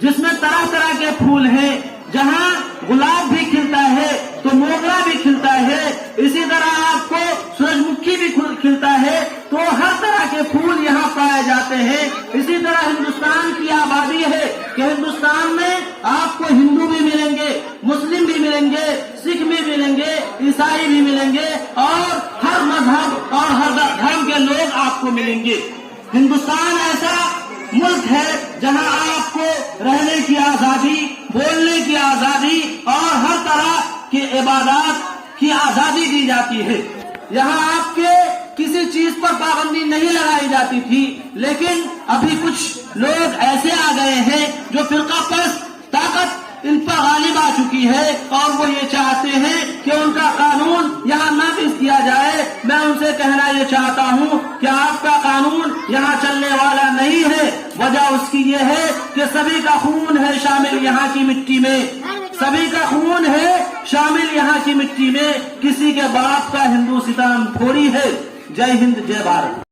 جس میں طرح طرح کے پھول ہیں، جہاں گلاب بھی کھلتا ہے تو موگرا بھی کھلتا ہے، اسی طرح آپ کو سورج مکھی بھی کھلتا ہے، تو ہر طرح کے پھول یہاں پائے جاتے ہیں۔ اسی طرح ہندوستان کی آبادی ہے کہ ہندوستان میں آپ کو ہندو بھی ملیں گے، مسلم بھی ملیں گے، سکھ بھی ملیں گے، عیسائی بھی ملیں گے، اور ہر مذہب اور ہر دھرم کے لوگ آپ کو ملیں گے۔ ہندوستان ایسا ملک ہے جہاں آپ کو رہنے کی آزادی، بولنے کی آزادی اور ہر طرح کی عبادات کی آزادی دی جاتی ہے۔ یہاں آپ کے کسی چیز پر پابندی نہیں لگائی جاتی تھی، لیکن ابھی کچھ لوگ ایسے آ گئے ہیں جو فرقہ پرست طاقت ان پر غالب آ چکی ہے، اور وہ یہ چاہتے ہیں کہ ان کا قانون یہاں نافذ کیا جائے۔ میں ان سے کہنا یہ چاہتا ہوں کہ آپ کا قانون یہاں چلنے والا نہیں ہے۔ وجہ اس کی یہ ہے کہ سبھی کا خون ہے شامل یہاں کی مٹی میں، سبھی کا خون ہے شامل یہاں کی مٹی میں، کسی کے باپ کا ہندو ستم تھوڑی ہے۔ جے ہند، جے بھارت۔